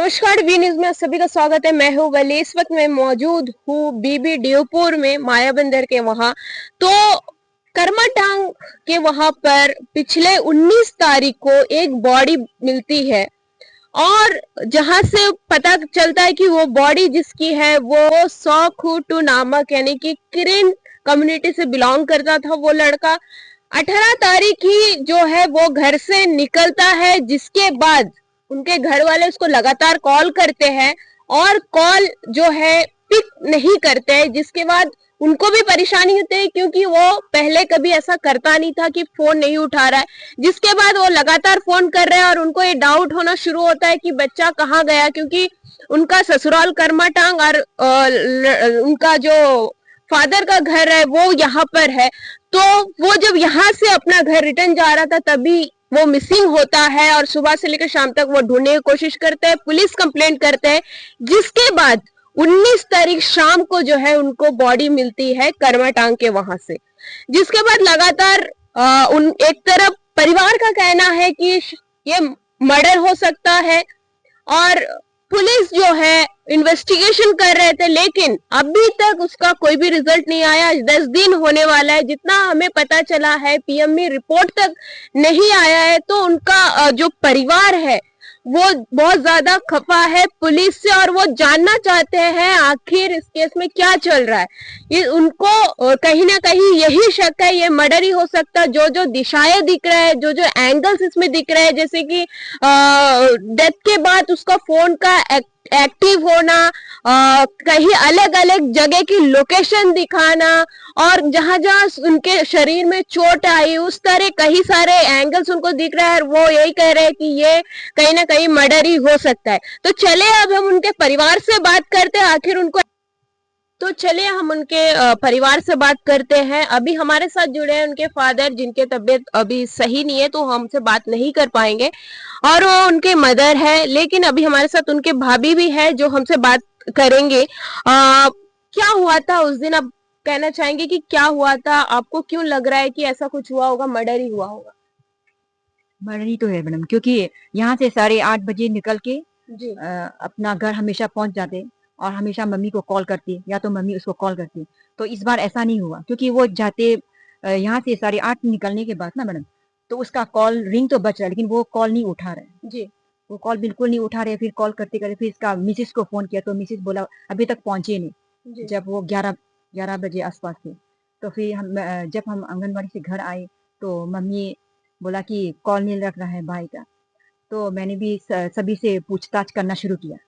नमस्कार, V news में आप सभी का स्वागत है। मैं हूँ वली। इस वक्त मैं मौजूद हूँ बीबी ड्योपुर में, माया बंदर के वहां। तो करमाटांग के वहां पर पिछले 19 तारीख को एक बॉडी मिलती है और जहां से पता चलता है कि वो बॉडी जिसकी है वो सौखुटू नामक यानी कि किरिन कम्युनिटी से बिलोंग करता था। वो लड़का 18 तारीख ही जो है वो घर से निकलता है, जिसके बाद उनके घर वाले उसको लगातार कॉल करते हैं और कॉल जो है पिक नहीं करते हैं, जिसके बाद उनको भी परेशानी होती है क्योंकि वो पहले कभी ऐसा करता नहीं था कि फोन नहीं उठा रहा है। जिसके बाद वो लगातार फोन कर रहे हैं और उनको ये डाउट होना शुरू होता है कि बच्चा कहाँ गया, क्योंकि उनका ससुराल करमाटांग और उनका जो फादर का घर है वो यहाँ पर है। तो वो जब यहाँ से अपना घर रिटर्न जा रहा था तभी वो मिसिंग होता है और सुबह से लेकर शाम तक वो ढूंढने की कोशिश करते हैं, पुलिस कंप्लेंट करते हैं। जिसके बाद 19 तारीख शाम को जो है उनको बॉडी मिलती है करमाटांग के वहां से। जिसके बाद लगातार उन एक तरफ परिवार का कहना है कि ये मर्डर हो सकता है और पुलिस जो है इन्वेस्टिगेशन कर रहे थे, लेकिन अभी तक उसका कोई भी रिजल्ट नहीं आया। 10 दिन होने वाला है, जितना हमें पता चला है पीएमई रिपोर्ट तक नहीं आया है। तो उनका जो परिवार है वो बहुत ज्यादा खफा है पुलिस से और वो जानना चाहते हैं आखिर इस केस में क्या चल रहा है। ये उनको कहीं ना कहीं यही शक है ये मर्डर ही हो सकता है। जो जो दिशाएं दिख रहा है, जो जो एंगल्स इसमें दिख रहे हैं, जैसे कि डेथ के बाद उसका फोन का एक्टिव होना, कहीं अलग अलग जगह की लोकेशन दिखाना और जहां जहां उनके शरीर में चोट आई उस तरह कई सारे एंगल्स उनको दिख रहा है। वो यही कह रहे हैं कि ये कहीं ना कहीं मर्डर ही हो सकता है। तो चले अब हम उनके परिवार से बात करते हैं आखिर उनको। तो चलिए हम उनके परिवार से बात करते हैं। अभी हमारे साथ जुड़े हैं उनके फादर, जिनके तबीयत अभी सही नहीं है तो हमसे बात नहीं कर पाएंगे, और वो उनके मदर है। लेकिन अभी हमारे साथ उनके भाभी भी है जो हमसे बात करेंगे। क्या हुआ था उस दिन, आप कहना चाहेंगे कि क्या हुआ था? आपको क्यों लग रहा है कि ऐसा कुछ हुआ होगा, मर्डर ही हुआ होगा? मर्डर ही तो है मैडम, क्योंकि यहाँ से 8:30 बजे निकल के जी। अपना घर हमेशा पहुंच जाते और हमेशा मम्मी को कॉल करती या तो मम्मी उसको कॉल करती। तो इस बार ऐसा नहीं हुआ क्योंकि वो जाते यहाँ से 8:30 निकलने के बाद ना मैडम, तो उसका कॉल रिंग तो बच रहा है लेकिन वो कॉल नहीं उठा रहे। जी। वो कॉल बिल्कुल नहीं उठा रहे। फिर कॉल करते करते फिर इसका मिसिस को फोन किया तो मिसिस बोला अभी तक पहुंचे नहीं। जी। जब वो 11 बजे आसपास थे तो फिर जब हम आंगनबाड़ी से घर आए तो मम्मी बोला कि कॉल नहीं लग रहा है भाई का। तो मैंने भी सभी से पूछताछ करना शुरू किया।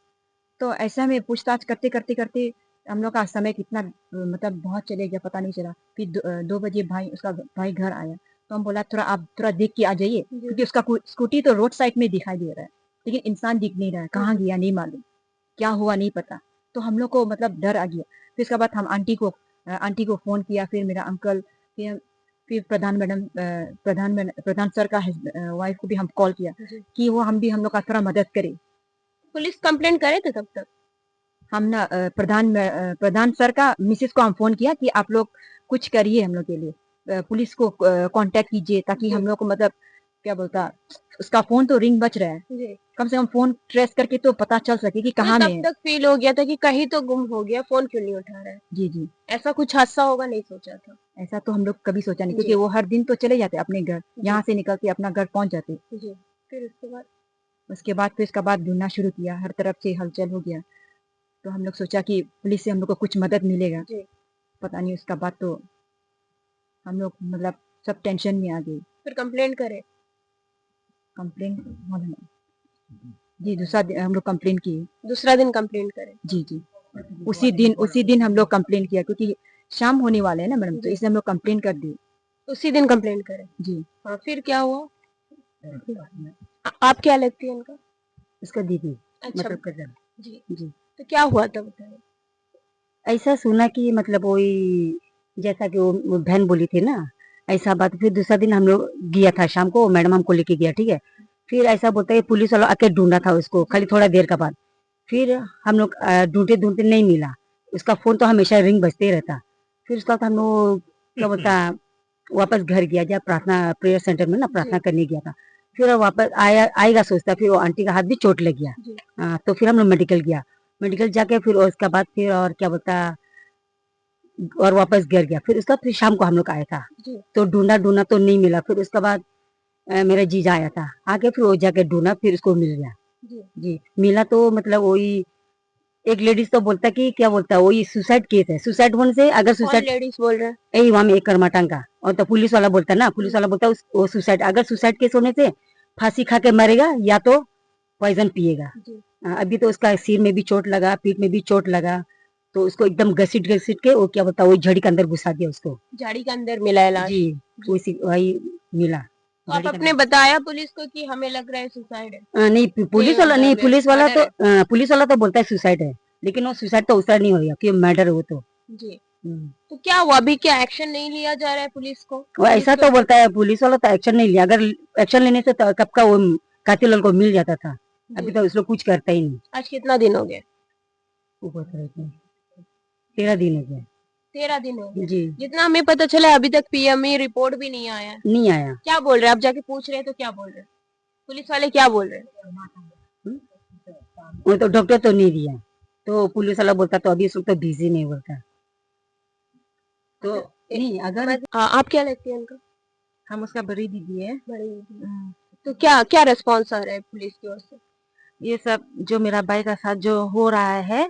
तो ऐसा में पूछताछ करते करते करते हम लोग का समय कितना मतलब बहुत चले गया, पता नहीं चला। फिर 2 बजे उसका भाई घर आया तो हम बोला थोड़ा आप थोड़ा देख के आ जाइए, क्योंकि उसका स्कूटी तो रोड साइड में दिखाई दे रहा है लेकिन इंसान दिख नहीं रहा है, कहाँ गया नहीं मालूम, क्या हुआ नहीं पता। तो हम लोग को मतलब डर आ गया। फिर इसके बाद हम आंटी को फोन किया, फिर मेरा अंकल, फिर प्रधान सर का वाइफ को भी हम कॉल किया कि वो हम लोग का थोड़ा मदद करे। पुलिस कंप्लेंट करे थे तब तक? हम ना प्रधान सर का मिसेस को हम फोन किया कि आप लोग कुछ करिए हम लोग के लिए, पुलिस को कांटेक्ट कीजिए ताकि हम लोग को मतलब क्या बोलता, उसका फोन तो रिंग बच रहा है, जी। कम से कम फोन ट्रेस करके तो पता चल सके कि कहाँ में है। तब तक फील हो गया था कि कहीं तो गुम हो गया, फोन क्यों नहीं उठा रहा है? जी जी। ऐसा कुछ हादसा होगा नहीं सोचा था? ऐसा तो हम लोग कभी सोचा नहीं, क्योंकि वो हर दिन तो चले जाते अपने घर, यहाँ से निकल के अपना घर पहुंच जाते। जी। फिर उसके बाद फिर इसका बाद ढूंढना शुरू किया, हर तरफ से हलचल हो गया। तो हम लोग सोचा कि पुलिस से हम लोग को कुछ मदद मिलेगा। जी। पता नहीं, उसका बाद तो हम लोग मतलब सब टेंशन में आ गए। फिर कंप्लेंट करे? कंप्लेंट जी, दूसरा दिन हम लोग कंप्लेंट किए। दूसरा दिन कंप्लेंट करे? जी जी, उसी दिन हम लोग कंप्लेंट किया, क्योंकि शाम होने वाले हैं ना मैडम, तो इसलिए हम लोग कंप्लेंट कर दिए। उसी दिन कंप्लेंट करे? जी। हाँ, फिर क्या हुआ? आप क्या लगती है उनका? इसका दीदी। अच्छा। मतलब कजन। जी। जी। तो क्या हुआ था बताइए। ऐसा सुना कि मतलब वही जैसा कि वो बहन बोली थी ना, ऐसा बात। फिर दूसरा दिन हम लोग गया था शाम को, मैडम हमको लेके गया, ठीक है। फिर ऐसा बोलता है पुलिस वाला आके ढूंढा था उसको, खाली थोड़ा देर का बाद। फिर हम लोग ढूंढते ढूंढते नहीं मिला। उसका फोन तो हमेशा रिंग बजते ही रहता। फिर उसका हम लोग क्या बोलता वापस घर गया, जब प्रार्थना प्रेयर सेंटर में ना प्रार्थना करने गया था। फिर वो वापस आएगा सोचता, फिर वो आंटी का हाथ भी चोट लग गया। तो फिर हम लोग मेडिकल गया, मेडिकल जाके फिर उसके बाद फिर और क्या बोलता, और वापस गिर गया। फिर उसका फिर शाम को हम लोग आया था, तो ढूंढा तो नहीं मिला। फिर उसके बाद मेरा जीजा आया था, आके फिर वो जाके ढूंढा, फिर उसको मिल गया। जी मिला तो मतलब वही एक लेडीज तो बोलता कि क्या बोलता है, वही सुसाइड केस है। सुसाइड होने से अगर सुसाइड लेडीज बोल रहे हैं यही वहां में एक करमाटांग का, और तो पुलिस वाला बोलता है ना, पुलिस वाला बोलता है वो सुसाइड, अगर सुसाइड केस होने से फांसी खा के मरेगा या तो पॉइजन पिएगा। अभी तो उसका सिर में भी चोट लगा, पीठ में भी चोट लगा, तो उसको एकदम घसीट के वो क्या बोलता है, वो झड़ी के अंदर घुसा दिया उसको। झाड़ी के अंदर मिला है लाश। जी वही मिला। तो आप अपने बताया पुलिस को कि हमें लग रहा है सुसाइड है? नहीं पुलिस वाला नहीं, पुलिस वाला तो बोलता है सुसाइड है, लेकिन वो सुसाइड तो उसका नहीं होगा कि मर्डर हो तो। जी तो क्या हुआ, अभी क्या एक्शन नहीं लिया जा रहा है पुलिस को? वो ऐसा तो बोलता है पुलिस वाला, तो एक्शन नहीं लिया। अगर एक्शन लेने से तो कब का वो कातिल को मिल जाता था। अभी तो उसको कुछ करता ही नहीं। आज कितना दिन हो गया? 13 दिन हो गया। 13 दिन हो गए जी। जितना हमें पता चला अभी तक पीएमई रिपोर्ट भी नहीं आया है। नहीं आया। क्या बोल रहे हैं आप? जाके पूछ रहे हैं तो क्या बोल रहे हैं पुलिस वाले, क्या बोल रहे हैं? वो तो डॉक्टर तो नहीं दिया, तो पुलिस वाला बोलता तो अभी इस वक्त तो बिजी नहीं बोलता। तो नहीं अगर आप क्या लगती है उनका? हम उसका बड़ी दीदी है। बड़ी दीदी। तो क्या क्या रिस्पॉन्स आ रहा है पुलिस की ओर से? ये सब जो मेरा भाई का साथ जो हो रहा है,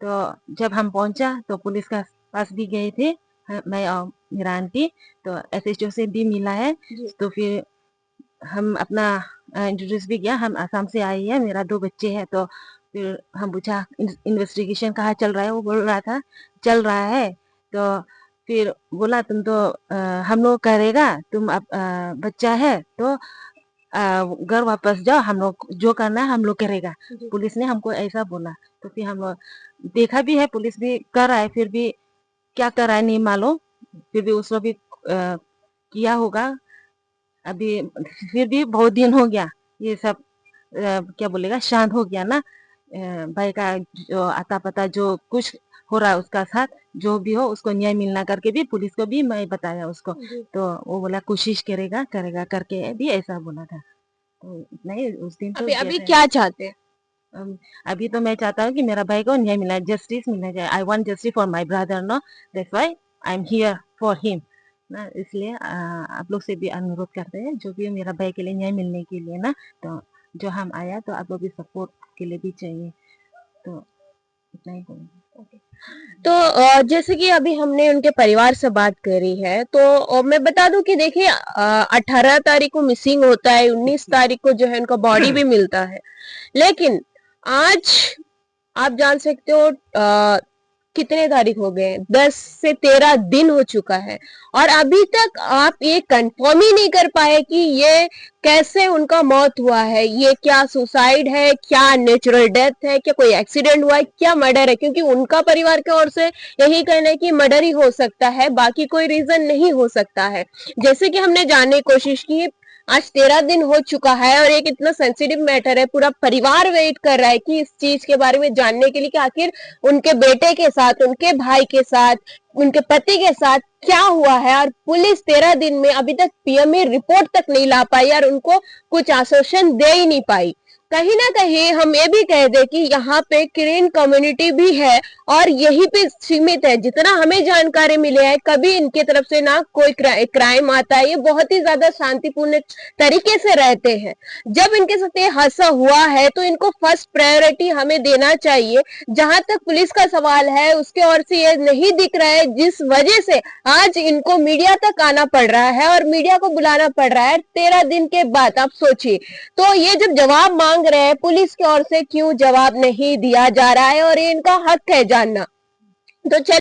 तो जब हम पहुंचा तो पुलिस का पास भी गए थे, मैं और मेरा आंटी, तो एसएचओ से भी मिला है। तो फिर हम अपना इंट्रोड्यूस भी किया, हम आसाम से आए हैं, मेरा 2 बच्चे हैं। तो फिर हम पूछा इन्वेस्टिगेशन कहाँ चल रहा है, वो बोल रहा था चल रहा है। तो फिर बोला तुम तो हम लोग करेगा, तुम अब बच्चा है तो घर वापस जाओ, हम लोग जो करना है हम लोग करेगा। पुलिस ने हमको ऐसा बोला। तो फिर हम लोग देखा भी है, पुलिस भी कर रहा है, फिर भी क्या कर रहा है नहीं मालूम, फिर भी उसको भी किया होगा। अभी फिर भी बहुत दिन हो गया, ये सब क्या बोलेगा, शांत हो गया ना। भाई का जो आता पता जो कुछ हो रहा है उसका साथ, जो भी हो उसको न्याय मिलना करके भी पुलिस को भी मैं बताया उसको। तो वो बोला कोशिश करेगा करके भी ऐसा बोला था। तो नहीं उस दिन तो अभी क्या चाहते हैं? अभी तो मैं चाहता हूँ कि मेरा भाई को न्याय मिलना, जस्टिस मिलना चाहिए। I want justice for my brother, no that's why I am here for him ना। इसलिए आप लोग से भी अनुरोध करते हैं, जो भी मेरा भाई के लिए न्याय मिलने के लिए ना, तो जो हम आया तो आप लोग भी सपोर्ट के लिए भी चाहिए। तो इतना ही बोलूँगी। तो जैसे कि अभी हमने उनके परिवार से बात करी है, तो मैं बता दूं कि देखिए 18 तारीख को मिसिंग होता है, 19 तारीख को जो है उनका बॉडी भी मिलता है, लेकिन आज आप जान सकते हो कितने तारीख हो गए, 10 से 13 दिन हो चुका है और अभी तक आप ये कंफर्म ही नहीं कर पाए कि ये कैसे उनका मौत हुआ है। ये क्या सुसाइड है, क्या नेचुरल डेथ है, क्या कोई एक्सीडेंट हुआ है, क्या मर्डर है? क्योंकि उनका परिवार की ओर से यही कहना है कि मर्डर ही हो सकता है, बाकी कोई रीजन नहीं हो सकता है। जैसे कि हमने जानने की कोशिश की, आज 13 दिन हो चुका है और एक इतना सेंसिटिव मैटर है, पूरा परिवार वेट कर रहा है कि इस चीज के बारे में जानने के लिए कि आखिर उनके बेटे के साथ, उनके भाई के साथ, उनके पति के साथ क्या हुआ है। और पुलिस 13 दिन में अभी तक पीएमई रिपोर्ट तक नहीं ला पाई और उनको कुछ आश्वासन दे ही नहीं पाई। कहीं ना कहीं हम ये भी कह दे कि यहाँ पे कोरियन कम्युनिटी भी है और यही पे सीमित है। जितना हमें जानकारी मिले है, कभी इनके तरफ से ना कोई क्राइम आता है, ये बहुत ही ज्यादा शांतिपूर्ण तरीके से रहते हैं। जब इनके साथ ये हादसा हुआ है तो इनको फर्स्ट प्रायोरिटी हमें देना चाहिए। जहां तक पुलिस का सवाल है, उसके ओर से ये नहीं दिख रहा है, जिस वजह से आज इनको मीडिया तक आना पड़ रहा है और मीडिया को बुलाना पड़ रहा है 13 दिन के बाद। आप सोचिए, तो ये जब जवाब मांग रहे हैं पुलिस की ओर से, क्यों जवाब नहीं दिया जा रहा है? और ये इनका हक है जानना। तो चल